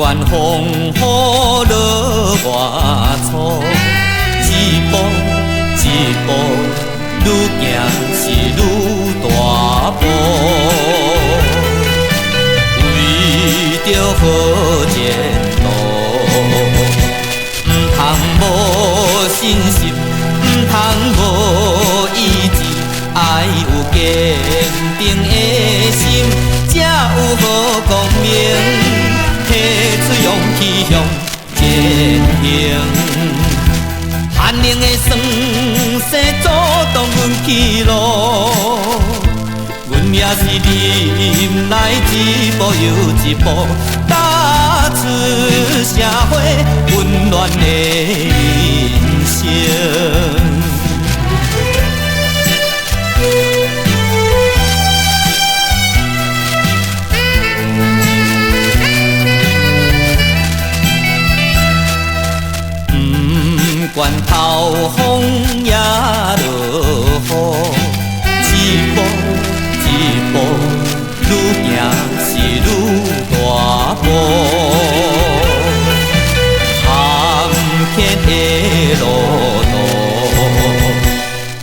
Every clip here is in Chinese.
管风雨落偌粗，一步一步愈行是愈大步，为着好前途，唔通无信心，唔通无意志，爱有坚定的心，才有好光明。提出勇气向前行，寒冷的霜雪阻挡阮去路，阮也是忍来一步又一步，踏出社会温暖的人生。管透风也落雨，一步一步愈行是愈大步，坎坷的路途，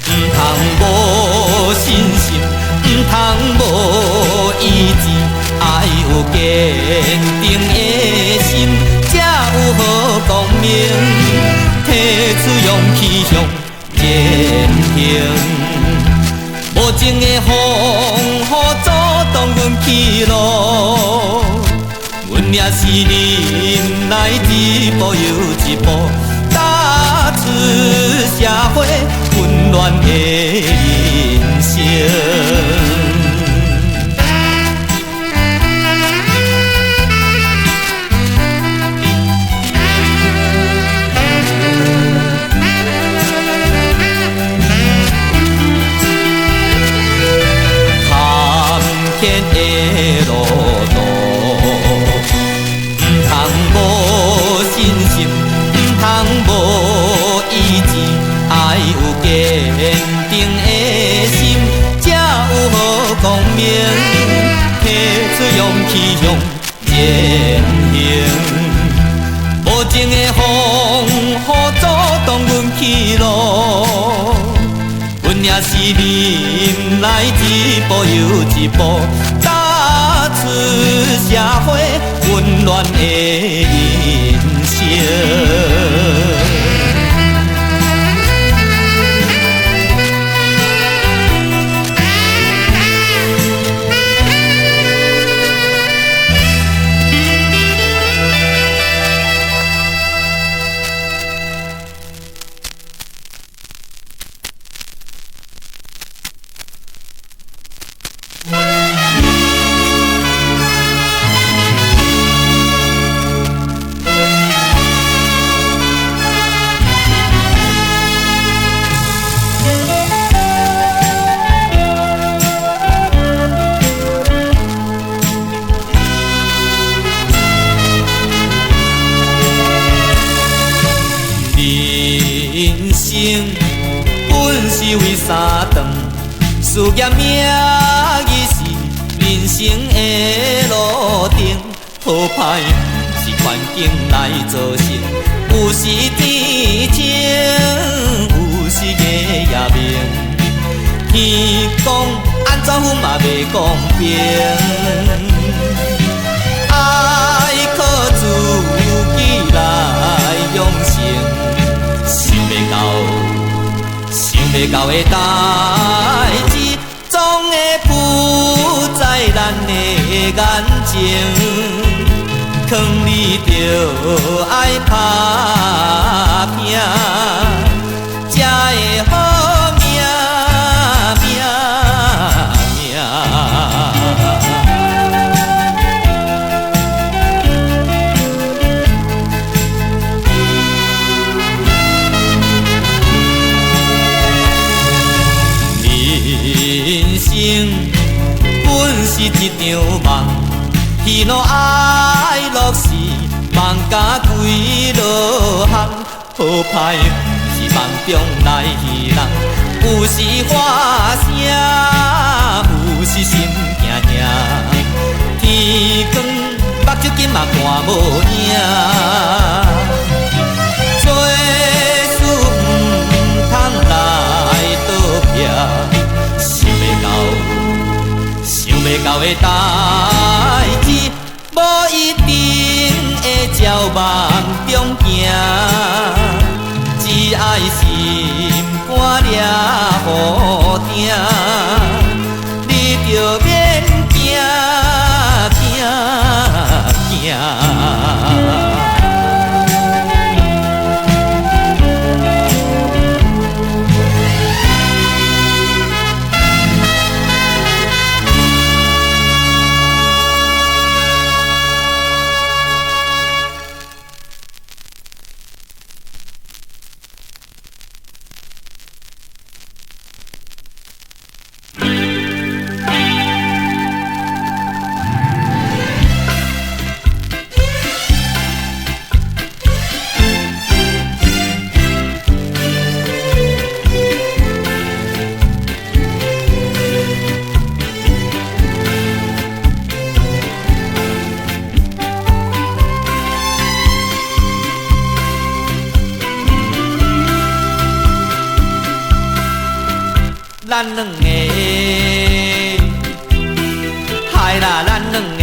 唔通无信心，唔通无意志，爱有坚定的心，才有好光明。提出勇气向前行，无情的风雨阻挡阮去路，阮也是忍来一步又一步，踏出社会温暖的人生。的路途，唔通无信心，唔通无意志，爱有坚定的心，才有好光明。提出勇气向前行，无情的风雨阻挡阮去路，阮也是忍来一步又一步。踏出社会温暖的人生。人生本是为三顿，事业名义是人生的路程，好歹是环境来造成，有时天晴，有时月也明。天公安怎分嘛袂公平，爱靠自己来养成。想袂到的代志，总会浮在咱的眼前。劝你着爱打拼，才会好命。人生本是一场梦，喜怒哀乐是梦甲几落项，好歹是梦中来戏人，有时花声，有时心惊惊。天光目睭金嘛看无影。做事唔通来倒撇，想要到的代志，无一定会照梦中行。只爱心肝抓好定，你着免惊惊惊。咱两个，害啦，咱两个，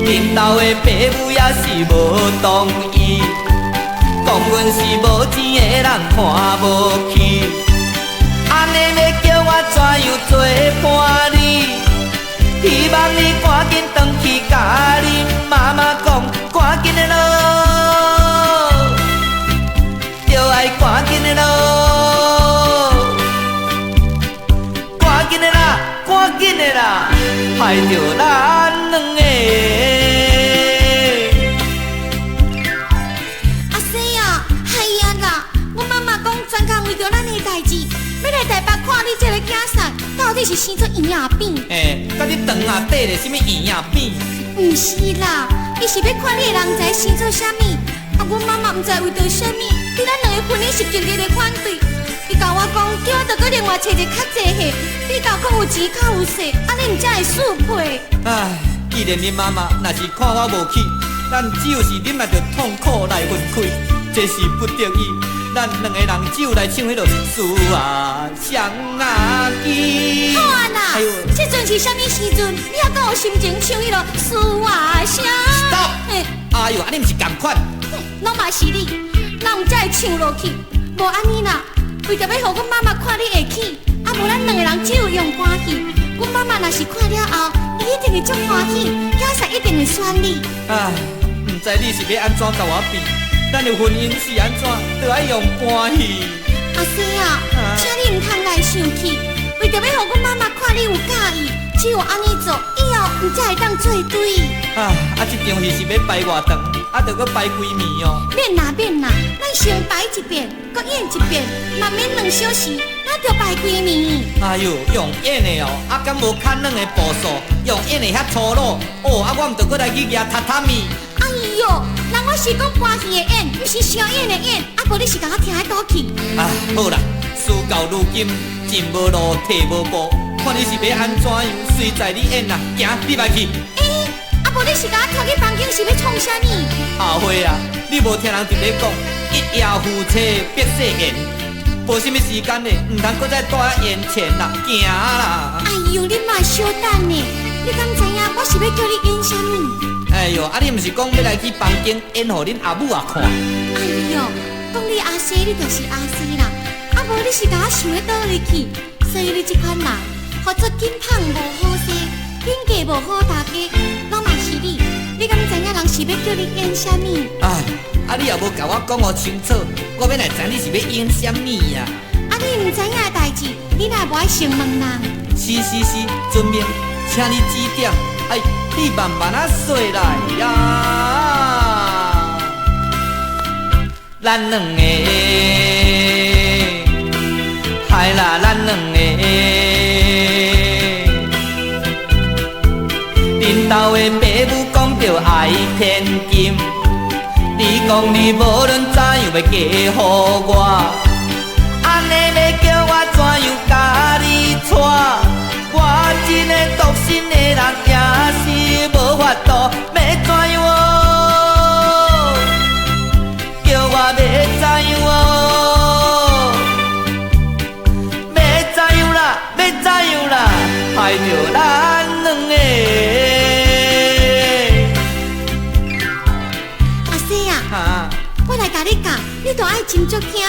恁兜的爸母也是无同意，讲阮是无钱的人看无起，安尼要叫我怎样做伴你？希望你赶紧回去，甲恁妈妈讲，赶紧的咯。赶紧的咯，赶紧的啦，赶紧的啦，害着咱两个。阿西啊，哎呀啦，我妈妈讲专工为着咱的代志，要来台北看你这个囝婿，到底是生出营养病？甲你肠啊底咧，什么营养病？唔是啦，伊是要看你的人才生做啥物。啊，阮妈妈唔知为着啥物，伫咱两个婚姻是激烈的反对。伊甲我讲，叫我着搁另外找一个较济岁，比较较有钱、较有势，安尼毋才会速配。唉，既然恁妈妈若是看我无起，咱只有是忍耐着痛苦来分开，这是不得已。咱两个人只有来唱迄落《思啊双啊机》。好啊啦，这阵是啥物时阵？你还阁有心情唱迄落《思啊声》？Stop！哎呦，安尼毋是共款。拢嘛是你，咱毋才会唱落去。无安尼啦，为着要互阮妈妈看你会起，啊无咱两个人只有用歌戏。阮妈妈若是看了后，伊一定会足欢喜，囝婿一定会选你。唉，毋知你是要安怎甲我比？咱的婚姻是安怎，就爱用歌戏。阿西啊，请你毋通来生气，为着要互阮妈妈看你有介意，只有安尼做，以后毋才会当做对。啊，这场戏是要排偌长？着搁排几暝哦。免啦免啦，咱先排一遍，搁演一遍，嘛免2小时，咱着排几暝。哎呦，用演的哦，敢无看软的步数，用演的遐粗鲁哦，我毋着搁来去举榻榻米。哎呦，人我是讲歌戏的演，毋是商演的演，无你是甲我听喺倒去。啊，好啦，事到如今，进无路，退无步，看你是要安怎样，随在你演啦，行，你别去。无你是甲我拖去房间是要创啥物？后悔啊！你无听人伫咧讲，一夜夫妻别誓言，无什么时间呢，唔通搁再待在眼前啦，行啦！哎呦，你嘛小等呢？你敢知影我是要叫你演啥物？哎呦，你毋是讲要来去房间演，互恁阿母啊看？哎呦，讲你阿西，你就是阿西啦。无你是甲我想要倒入去，所以你这款人，或者紧胖无好势，紧嫁无好大家。你敢知影人是要叫你演啥物？哎，你也无甲我讲好清楚，我要来知你是要演啥物呀？你唔知影的代志，你若无爱先问人。是，遵命，请你指点。哎，你慢慢啊说来呀。咱两个，害啦，咱两个。恁兜的爸母讲着爱骗金，你讲你无论怎样要嫁予我，安尼要叫我怎样甲你娶？我真的独身的害着咱两个。阿西啊，哈，我来甲你讲，你都爱真足惊。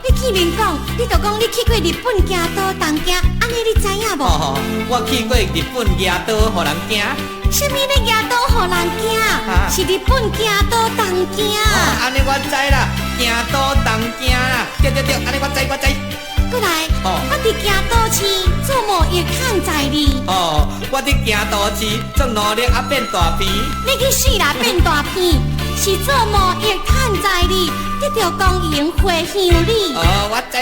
你去面讲，你就讲你去过日本京都、东京，安尼你知影无？我去过日本京都，互人惊。什么咧京都互人惊？是日本京都、东京。安尼我知啦，京都、东京啦，对，安尼我知。过来，我伫京都市做模越看在你。我伫京都市做努力啊变大皮。你去死啦，变大片！是做模越看在你，得着公营花香里。我知，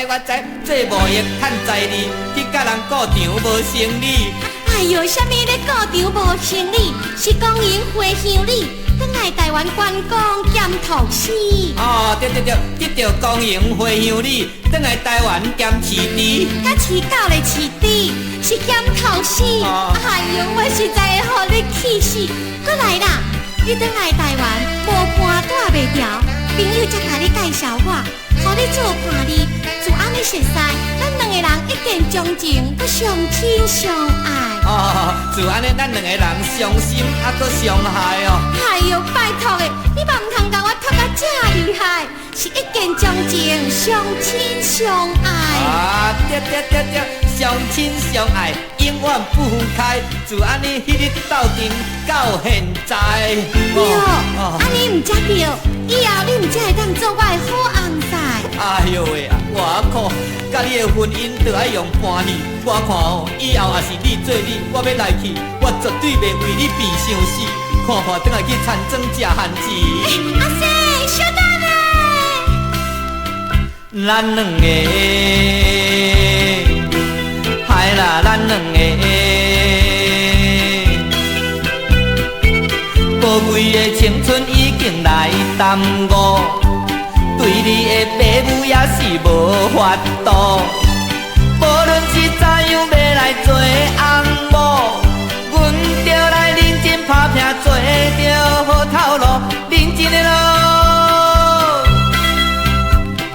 做模越看在你，去甲人顾场无生理。哎哟，什么咧顾场无生理？是公营花香里，等来台湾观光兼读史。对，得着公营花香里，等来台湾兼市猪。甲饲狗咧饲猪，是兼读史。哎哟，我实在会互你气死！过来啦，你等来台湾无伴带袂掉，朋友才甲你介绍我，互你做伴侣，就安尼熟悉，咱两个人一见钟情，搁相亲相爱。就安尼，咱两个人伤心啊，搁伤害哦。哎哟，拜托的，你嘛唔通甲我拖到这厉害，是一见钟情，相亲相爱。对，相亲相爱，永远不分开。就安尼，迄日斗阵到现在。安尼唔才对，以后你唔才会当做我的好翁婿。哎呦喂啊，我苦，甲你的婚姻就爱用搬去。我看以后也是你做你，我要来去，我绝对袂为你变相死。看等下去田庄食番薯。阿西，小等咧。咱两个，害啦，咱两个，宝贵的青春已经来耽误。对你的爸母也是无法度，无论是怎样要来做翁某，阮着来认真打拼，做着好头路，认真的路，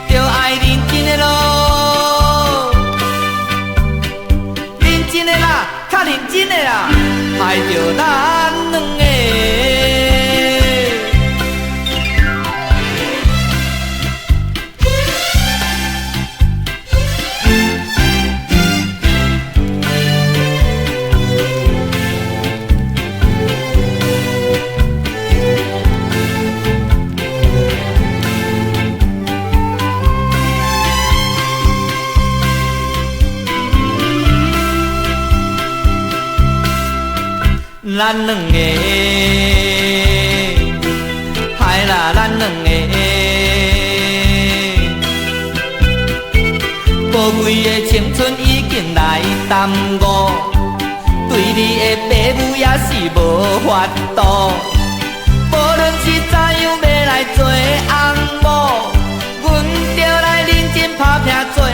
着爱认真的路，认真的啦，较认真的啦，害着咱两个。咱两个，害啦，咱两个，宝贵的青春已经来耽误，对你的爸母也是无法度，无论是怎样要来做翁某，阮着来认真打拼，做着